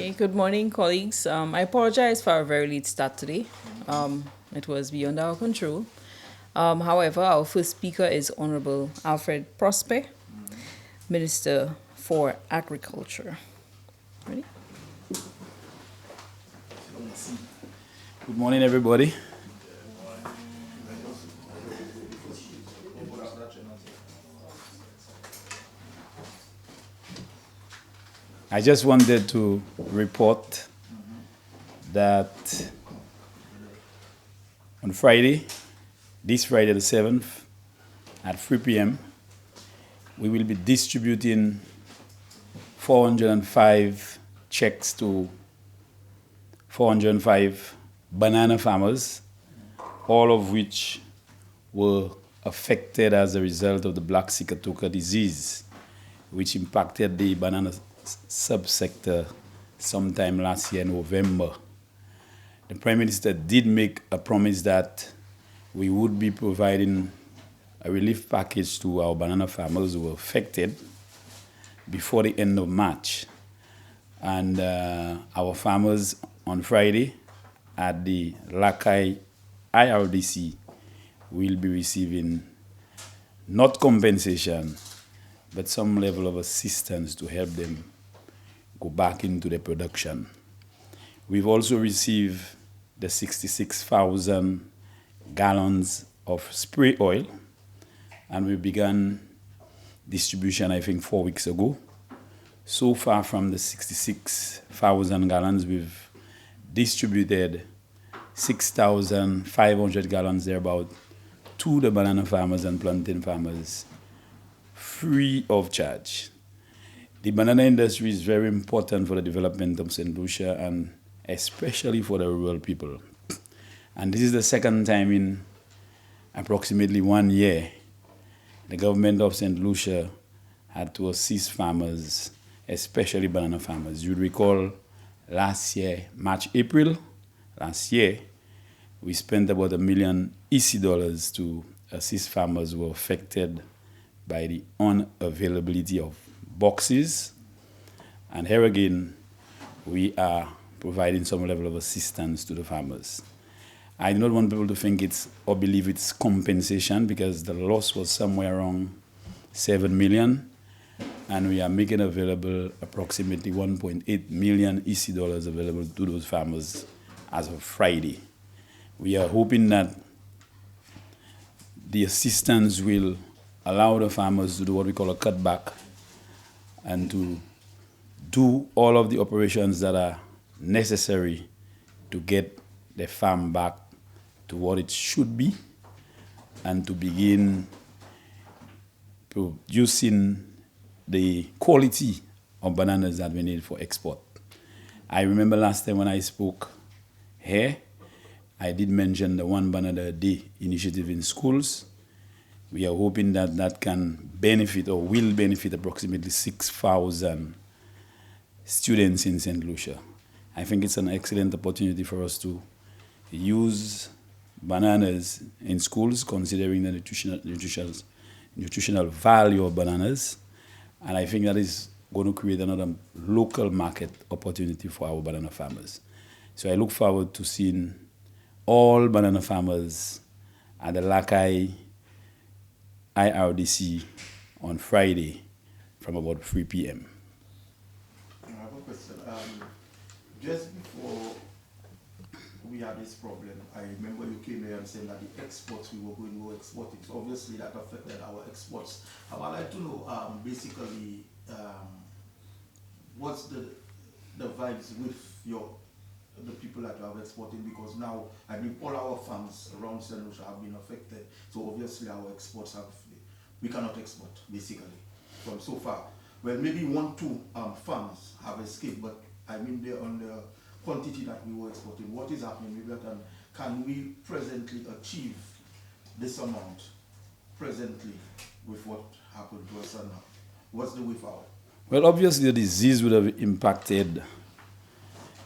Hey, good morning, colleagues. I apologize for our very late start today. It was beyond our control. However, our first speaker is Honorable Alfred Prosper, Minister for Agriculture. Ready? Good morning, everybody. I just wanted to report that on Friday, this Friday the 7th, at 3 p.m., we will be distributing 405 checks to 405 banana farmers, all of which were affected as a result of the black Sikatoka disease, which impacted the banana subsector sometime last year in November. The Prime Minister did make a promise that we would be providing a relief package to our banana farmers who were affected before the end of March. And our farmers on Friday at the Lakai IRDC will be receiving not compensation, but some level of assistance to help them go back into the production. We've also received the 66,000 gallons of spray oil, and we began distribution, I think, 4 weeks ago. So far from the 66,000 gallons, we've distributed 6,500 gallons thereabout to the banana farmers and plantain farmers free of charge. The banana industry is very important for the development of St. Lucia and especially for the rural people. And this is the second time in approximately 1 year the government of St. Lucia had to assist farmers, especially banana farmers. You recall last year, March, April, last year, we spent about $1 million EC to assist farmers who were affected by the unavailability of boxes. And here again, we are providing some level of assistance to the farmers. I do not want people to think it's or believe it's compensation, because the loss was somewhere around 7 million, and we are making available approximately 1.8 million EC dollars available to those farmers as of Friday. We are hoping that the assistance will allow the farmers to do what we call a cutback and to do all of the operations that are necessary to get the farm back to what it should be and to begin producing the quality of bananas that we need for export. I remember last time when I spoke here, I did mention the One Banana a Day initiative in schools. We are hoping that that can benefit or will benefit approximately 6,000 students in St. Lucia. I think it's an excellent opportunity for us to use bananas in schools, considering the nutritional value of bananas. And I think that is going to create another local market opportunity for our banana farmers. So I look forward to seeing all banana farmers at the Lakai IRDC on Friday from about 3 p.m. I have a question. Just before we had this problem, I remember you came here and said that the exports we were exporting. So obviously that affected our exports. I would like to know basically what's the vibes with the people that you have exporting, because now I mean all our farms around St. Lucia have been affected. So obviously our exports we cannot export basically from so far. Well, maybe 1-2 farms have escaped, but I mean they're on the quantity that we were exporting. What is happening? Maybe can we presently achieve this amount presently with what happened to us, and what's the way forward? Well, obviously the disease would have impacted,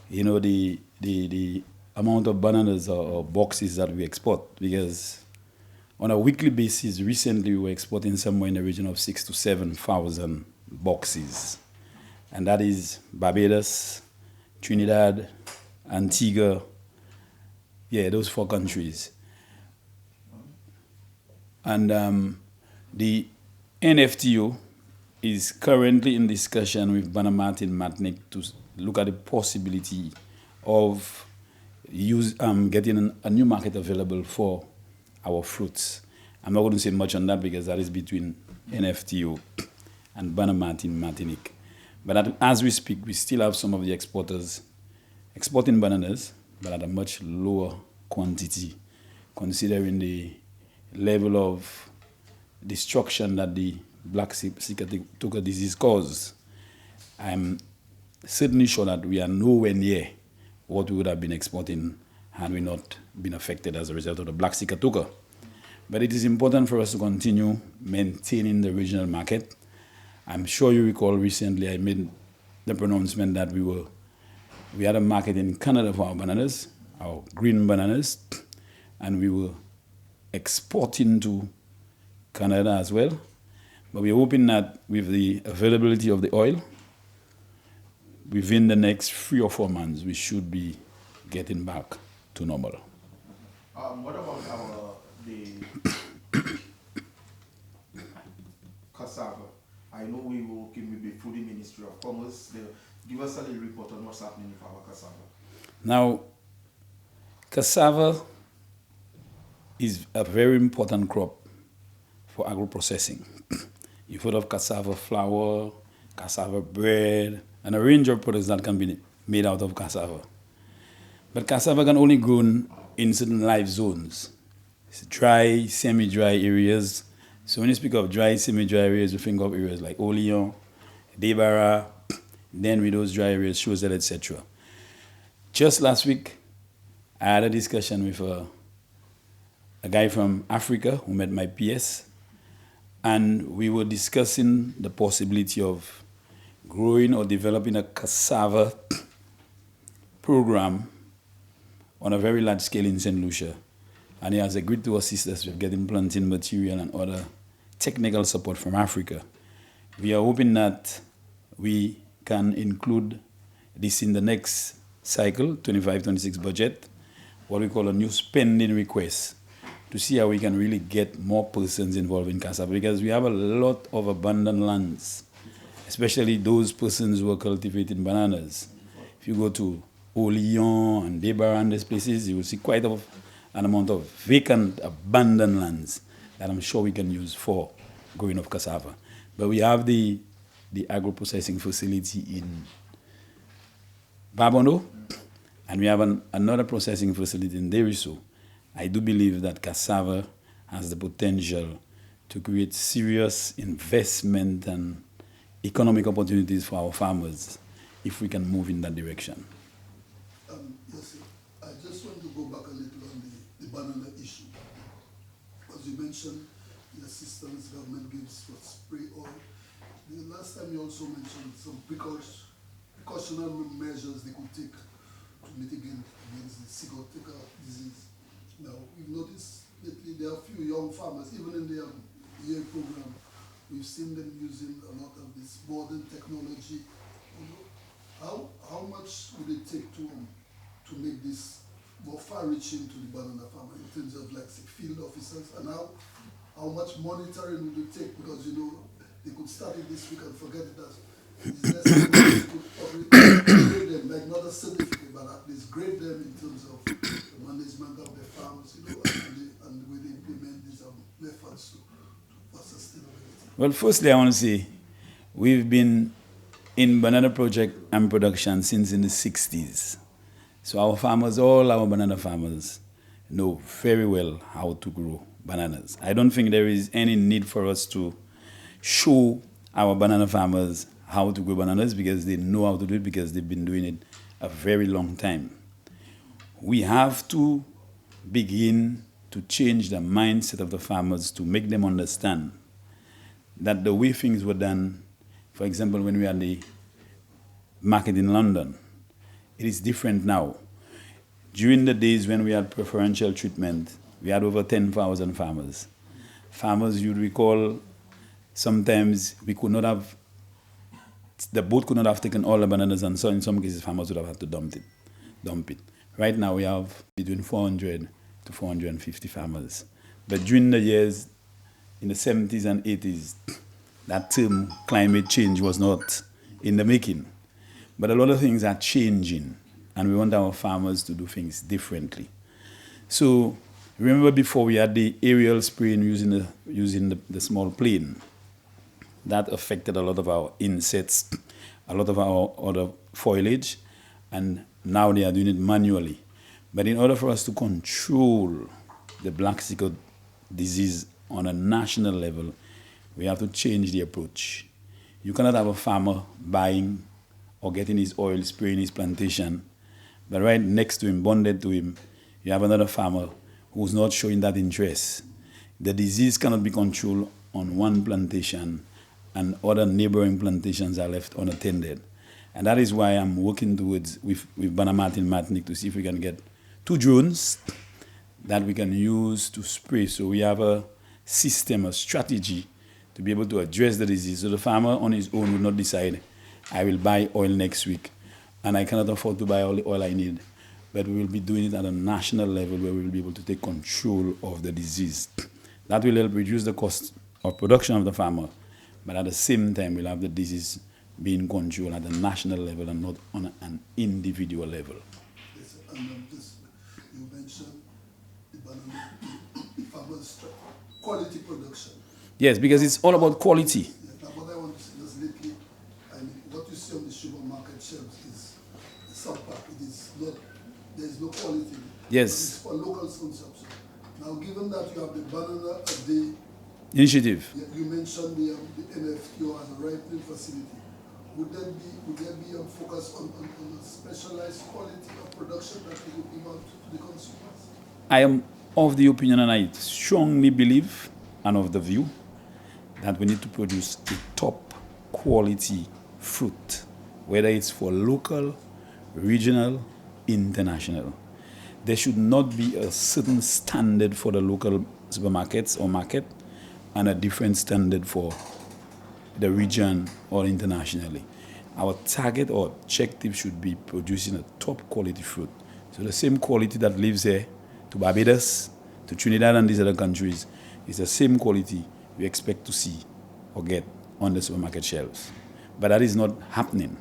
the amount of bananas or boxes that we export, because on a weekly basis, recently we were exporting somewhere in the region of 6,000 to 7,000 boxes. And that is Barbados, Trinidad, Antigua. Yeah, those 4 countries. And the NFTO is currently in discussion with Bannerman Martinique to look at the possibility of getting a new market available for our fruits. I'm not going to say much on that because that is between NFTO and Bannerman Martinique. But as we speak, we still have some of the exporters exporting bananas, but at a much lower quantity, considering the level of destruction that the black cicatricial disease causes. I'm certainly sure that we are nowhere near what we would have been exporting had we not been affected as a result of the black cicatricial. But it is important for us to continue maintaining the regional market. I'm sure you recall recently I made the pronouncement that we had a market in Canada for our bananas, our green bananas, and we were exporting to Canada as well. But we're hoping that with the availability of the oil, within the next 3 or 4 months, we should be getting back to normal. What about the cassava? I know we were working with the Food Ministry of Commerce. Give us a little report on what's happening with our cassava. Now, cassava is a very important crop for agro-processing. You've heard of cassava flour, cassava bread, and a range of products that can be made out of cassava. But cassava can only grow in certain life zones. It's dry, semi-dry areas. So when you speak of dry, semi-dry areas, you think of areas like Oleon, Debara, then with those dry areas, Choiseul, etc. Just last week, I had a discussion with a guy from Africa who met my PS, and we were discussing the possibility of growing or developing a cassava program on a very large scale in St. Lucia. And he has agreed to assist us with getting planting material and other technical support from Africa. We are hoping that we can include this in the next cycle, 25-26 budget, what we call a new spending request, to see how we can really get more persons involved in cassava, because we have a lot of abundant lands, especially those persons who are cultivating bananas. If you go to Oleon and Debara and these places, you will see quite an amount of vacant, abandoned lands that I'm sure we can use for growing of cassava. But we have the agro-processing facility in Babono, and we have another processing facility in Deriso. I do believe that cassava has the potential to create serious investment and economic opportunities for our farmers if we can move in that direction. Yes, I just want to go back a little on the banana issue. As you mentioned, the assistance government gives for spray oil. The last time you also mentioned some precautionary measures they could take to mitigate against the cicatricial disease. Now, we've noticed lately there are a few young farmers, even in the EA program, we've seen them using a lot of this modern technology. You know, how much would it take to make this more far-reaching to the banana farmer in terms of like say, field officers, and how much monitoring would it take? Because you know they could start it this week and forget it. That grade them, like not a certificate, but at least grade them in terms of the management of their farms, you know, and the way they implement these methods for sustainability. Well, firstly, I want to say we've been in banana project and production since in the 60s. So our farmers, all our banana farmers, know very well how to grow bananas. I don't think there is any need for us to show our banana farmers how to grow bananas, because they know how to do it, because they've been doing it a very long time. We have to begin to change the mindset of the farmers to make them understand that the way things were done, for example, when we had the market in London, it is different now. During the days when we had preferential treatment, we had over 10,000 farmers. Farmers, you'd recall, sometimes we could not have the boat could not have taken all the bananas, and so in some cases farmers would have had to dump it. Right now we have between 400 to 450 farmers. But during the years in the 70s and 80s, that term climate change was not in the making. But a lot of things are changing, and we want our farmers to do things differently. So remember before we had the aerial spraying using the small plane. That affected a lot of our insects, a lot of our other foliage, and now they are doing it manually. But in order for us to control the black sickle disease on a national level, we have to change the approach. You cannot have a farmer buying or getting his oil spraying his plantation, but right next to him, bonded to him, you have another farmer who's not showing that interest. The disease cannot be controlled on one plantation, and other neighboring plantations are left unattended. And that is why I'm working towards with Bannerman Martinique to see if we can get 2 drones that we can use to spray. So we have a system, a strategy to be able to address the disease. So the farmer on his own will not decide, I will buy oil next week and I cannot afford to buy all the oil I need. But we will be doing it at a national level where we will be able to take control of the disease. That will help reduce the cost of production of the farmer, but at the same time we'll have the disease being controlled at a national level and not on an individual level. Yes, and you mentioned the banana, the farmers' quality production. Yes, because it's all about quality. Yeah, now what I want to say is lately, I mean, what you see on the supermarket shelves is subpar. It is not, there is no quality. Yes. It's for local consumption. Now, given that you have the banana a day Initiative. you mentioned the NFTO as a ripening facility. Would there be a focus on a specialized quality of production that you would give out to the consumers? I am of the opinion, and I strongly believe and of the view, that we need to produce a top quality fruit, whether it's for local, regional, international. There should not be a certain standard for the local supermarkets or market and a different standard for the region or internationally. Our target or objective should be producing a top quality fruit. So the same quality that lives here to Barbados, to Trinidad and these other countries is the same quality we expect to see or get on the supermarket shelves. But that is not happening.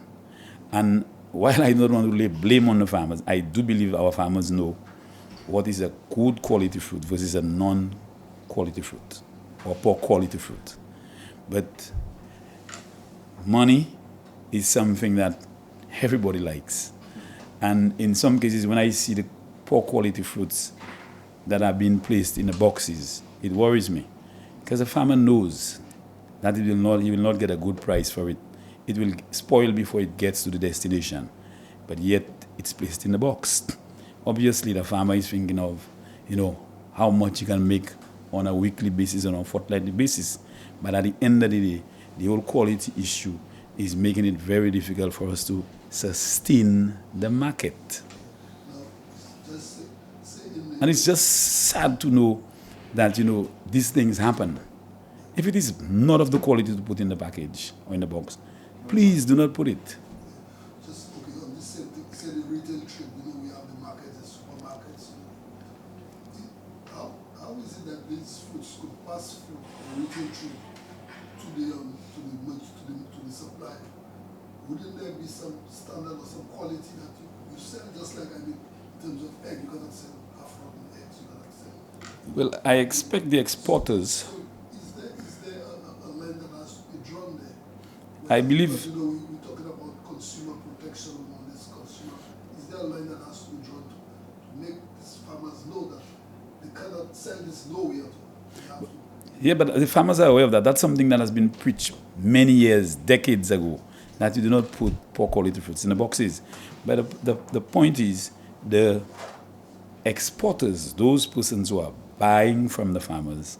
And while I don't want to lay blame on the farmers, I do believe our farmers know what is a good quality fruit versus a non-quality fruit or poor quality fruit. But money is something that everybody likes. And in some cases, when I see the poor quality fruits that are being placed in the boxes, it worries me. Because the farmer knows that he will not get a good price for it. It will spoil before it gets to the destination. But yet, it's placed in the box. Obviously, the farmer is thinking of, how much he can make on a weekly basis or on a fortnightly basis. But at the end of the day, the whole quality issue is making it very difficult for us to sustain the market. And it's just sad to know that, these things happen. If it is not of the quality to put in the package or in the box, please do not put it. Just okay on this same thing, say the retail trade, we have the markets, the supermarkets. How is it that these foods could pass through the retail trade to the supplier? Wouldn't there be some standard or some quality that you sell? Just like in terms of egg, you cannot sell half-rotten eggs. You cannot sell. Well, I expect the exporters. So is there a line that has to be drawn there? I believe. Because, we're talking about consumer protection on this consumer. Is there a line that has to be drawn to make these farmers know that they cannot sell this nowhere at all? They have to. Yeah, but the farmers are aware of that. That's something that has been preached many years, decades ago, that you do not put poor quality fruits in the boxes. But the point is, the exporters, those persons who are buying from the farmers,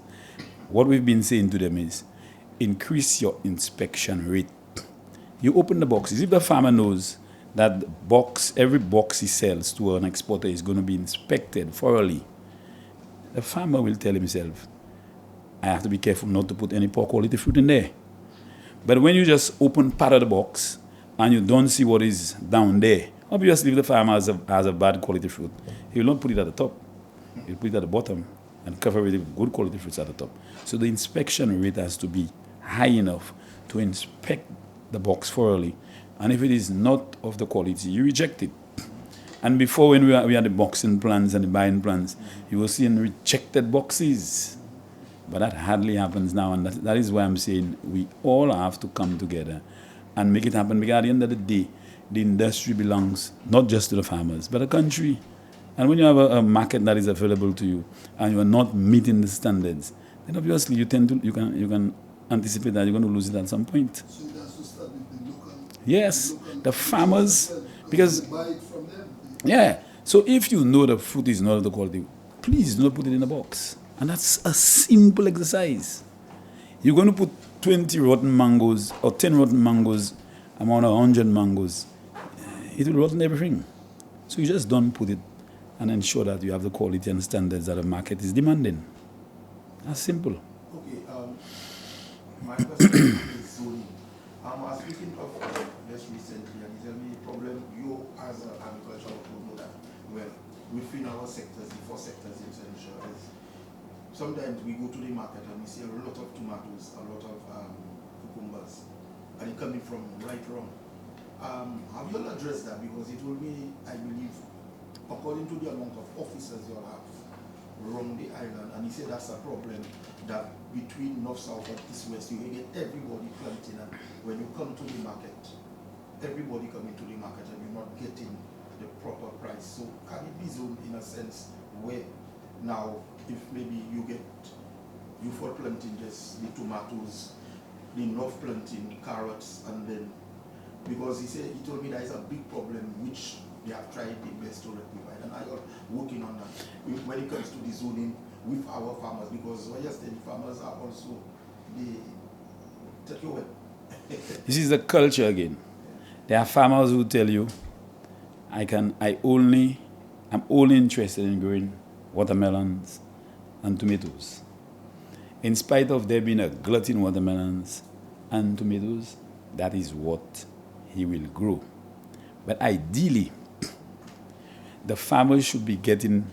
what we've been saying to them is, increase your inspection rate. You open the boxes. If the farmer knows that every box he sells to an exporter is going to be inspected thoroughly, the farmer will tell himself, I have to be careful not to put any poor quality fruit in there. But when you just open part of the box and you don't see what is down there, obviously if the farmer has a bad quality fruit, he will not put it at the top. He'll put it at the bottom and cover it with good quality fruits at the top. So the inspection rate has to be high enough to inspect the box thoroughly. And if it is not of the quality, you reject it. And before, when we had the boxing plans and the buying plans, you will see in rejected boxes. But that hardly happens now, and that is why I'm saying we all have to come together and make it happen. Because at the end of the day, the industry belongs not just to the farmers, but the country. And when you have a market that is available to you, and you are not meeting the standards, then obviously you can anticipate that you're going to lose it at some point. So it has to start with the local. Yes, the farmers, because because they buy it from them. yeah. So if you know the fruit is not of the quality, please do not put it in a box. And that's a simple exercise. You're going to put 20 rotten mangoes or 10 rotten mangoes among 100 mangoes. It will rotten everything. So you just don't put it and ensure that you have the quality and standards that the market is demanding. That's simple. Okay, my question is zoning. I was speaking of just recently, and you tell me the problem you as an agricultural people know that well within our sectors, the four sectors in Central is sometimes we go to the market and we see a lot of tomatoes, a lot of cucumbers, and it coming from right wrong. Have you all addressed that? Because it will be, I believe, according to the amount of officers you all have around the island, and he said that's a problem that between north, south, and east, west, you get everybody planting, and when you come to the market, everybody coming to the market and you're not getting the proper price. So can it be zoned in a sense where now if maybe you for planting just the tomatoes, the north planting carrots, and then because he told me there is a big problem which they have tried their best to rectify, and I are working on that when it comes to the zoning with our farmers, because yesterday the farmers are also the take away. This is the culture again. There are farmers who tell you, I'm only interested in growing watermelons and tomatoes. In spite of there being a glut in watermelons and tomatoes, that is what he will grow. But ideally, the farmers should be getting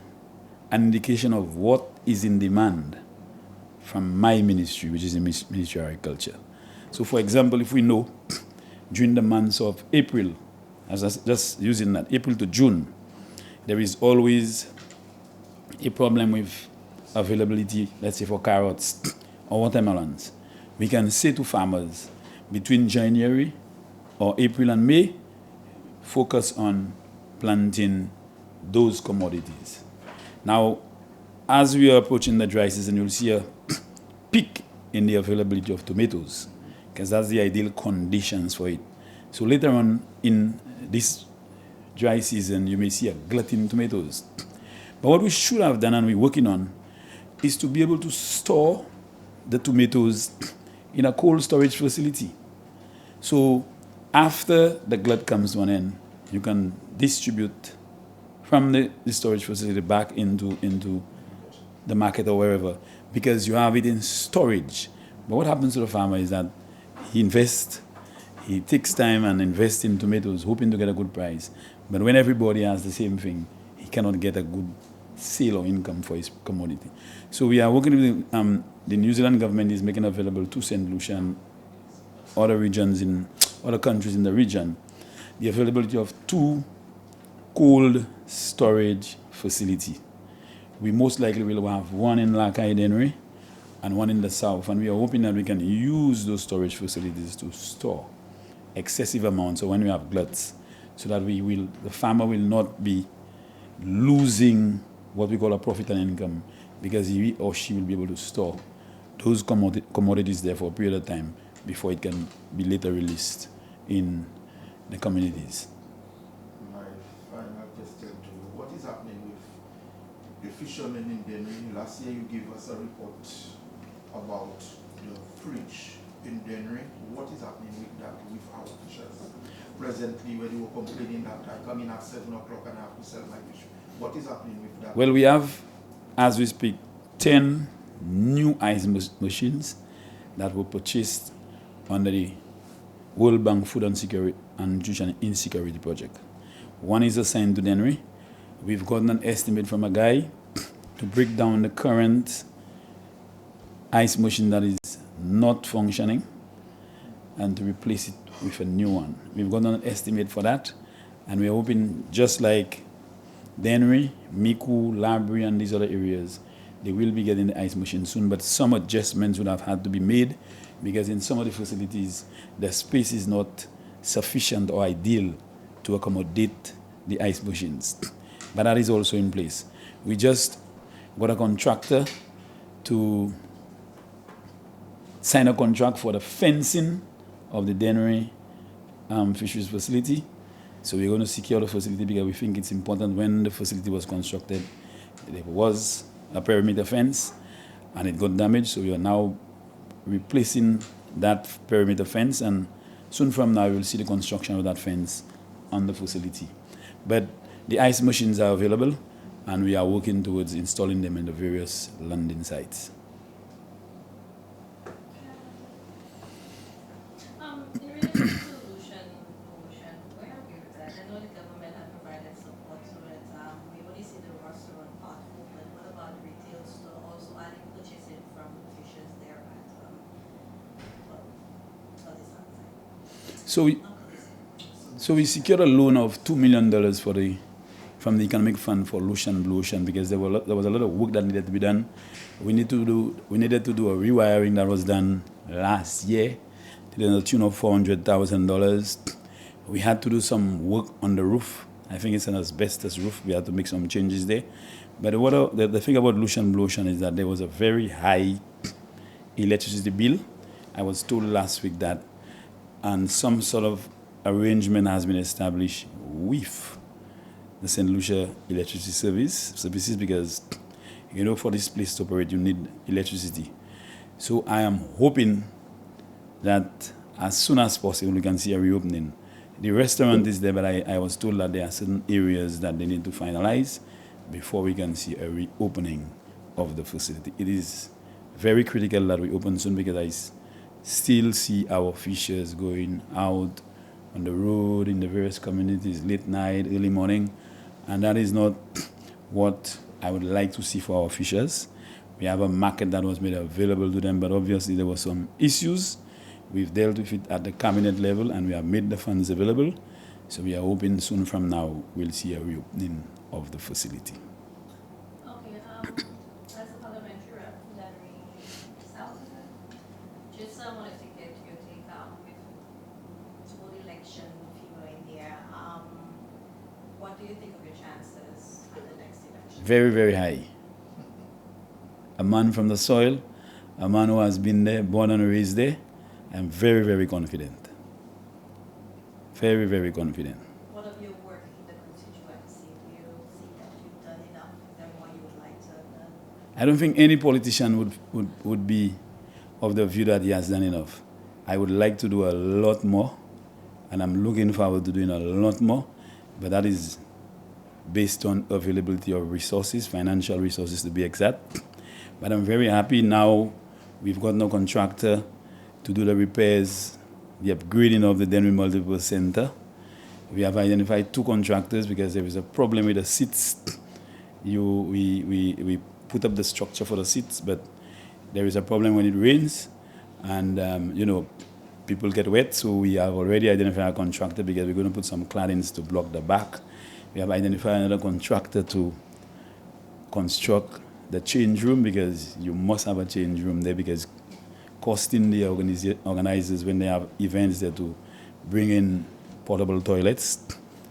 an indication of what is in demand from my ministry, which is the Ministry of Agriculture. So, for example, if we know during the months of April, just using that, April to June, there is always a problem with availability, let's say for carrots or watermelons. We can say to farmers, between January or April and May, focus on planting those commodities. Now, as we are approaching the dry season, you'll see a peak in the availability of tomatoes, because that's the ideal conditions for it. So later on in this dry season, you may see a glut in tomatoes. But what we should have done, and we're working on, is to be able to store the tomatoes in a cold storage facility. So after the glut comes to an end, you can distribute from the storage facility back into the market or wherever, because you have it in storage. But what happens to the farmer is that he takes time and invests in tomatoes, hoping to get a good price. But when everybody has the same thing, he cannot get a good sale or income for his commodity. So we are working with the New Zealand government is making available to St. Lucia and other countries in the region the availability of 2 cold storage facilities. We most likely will have one in Lakai Dennery and one in the south, and we are hoping that we can use those storage facilities to store excessive amounts, so when we have gluts, so that the farmer will not be losing what we call a profit and income, because he or she will be able to store those commodities there for a period of time before it can be later released in the communities. My final question to you, what is happening with the fishermen in Dennery? Last year you gave us a report about the fridge in Dennery. What is happening with that with our fishers? Presently, when you were complaining that I come in at 7 o'clock and I have to sell my fish. What is happening with that? Well, we have, as we speak, 10 new ice machines that were purchased under the World Bank Food and Security and Nutrition Insecurity Project. One is assigned to Dennery. We've gotten an estimate from a guy to break down the current ice machine that is not functioning and to replace it with a new one. We've gotten an estimate for that, and we're hoping, just like Dennery, Miku, Labrie, and these other areas, they will be getting the ice machine soon, but some adjustments would have had to be made because in some of the facilities, the space is not sufficient or ideal to accommodate the ice machines. But that is also in place. We just got a contractor to sign a contract for the fencing of the Dennery Fisheries facility. So we're going to secure the facility because we think it's important. When the facility was constructed, there was a perimeter fence and it got damaged. So we are now replacing that perimeter fence, and soon from now we'll see the construction of that fence on the facility. But the ice machines are available and we are working towards installing them in the various landing sites. In relation to Lucia, where are we with that? I know the government had provided support to it. We only see the restaurant part open. What about the retail store? Also, are they purchasing from fishers there at So we secured a loan of $2 million from the economic fund for Lucia and Blue Ocean because there was a lot of work that needed to be done. We needed to do a rewiring that was done last year to the tune of $400,000. We had to do some work on the roof. I think it's an asbestos roof. We had to make some changes there. But the thing about Lucia and Blue Ocean is that there was a very high electricity bill. I was told last week that, and some sort of arrangement has been established with the St. Lucia Electricity Services because, for this place to operate, you need electricity. So I am hoping that as soon as possible we can see a reopening. The restaurant is there, but I was told that there are certain areas that they need to finalize before we can see a reopening of the facility. It is very critical that we open soon because I still see our fishers going out on the road in the various communities late night, early morning, and that is not what I would like to see for our fishers. We have a market that was made available to them, but obviously there were some issues. We've dealt with it at the cabinet level and we have made the funds available. So we are hoping soon from now we'll see a reopening of the facility. Okay, as a parliamentary rep for Dennery South, just wanted to get your take with full election fever in there. What do you think of your chances at the next election? Very, very high. A man from the soil, a man who has been there, born and raised there. I'm very, very confident. Very, very confident. What of your work in the constituency? Do you see that you've done enough? Is there more you would like to have done? I don't think any politician would be of the view that he has done enough. I would like to do a lot more, and I'm looking forward to doing a lot more, but that is based on availability of resources, financial resources to be exact. But I'm very happy now we've got no contractor to do the repairs, the upgrading of the Dennery Multipurpose Center. We have identified 2 contractors because there is a problem with the seats. We put up the structure for the seats, but there is a problem when it rains, and people get wet. So we have already identified a contractor because we're going to put some claddings to block the back. We have identified another contractor to construct the change room because you must have a change room there because costing the organizers when they have events there to bring in portable toilets.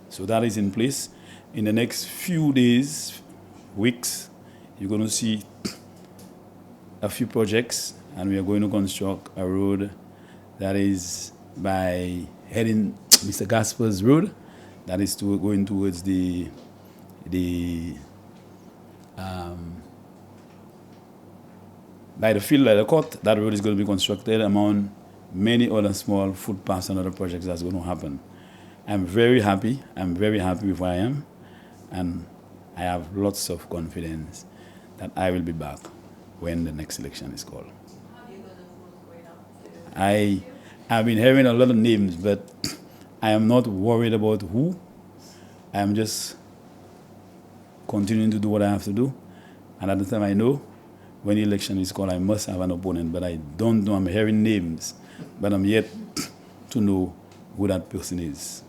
So that is in place. In the next few days, weeks, you're going to see a few projects, and we are going to construct a road that is by heading Mr. Gasper's road, that is going towards the by the field, by the court. That road is going to be constructed among many other small footpaths and other projects that's going to happen. I'm very happy. I'm very happy with where I am. And I have lots of confidence that I will be back when the next election is called. How are you going to vote going up? I've been hearing a lot of names, but I am not worried about who. I am just continuing to do what I have to do. And at the time I know when the election is called, I must have an opponent, but I don't know. I'm hearing names, but I'm yet to know who that person is.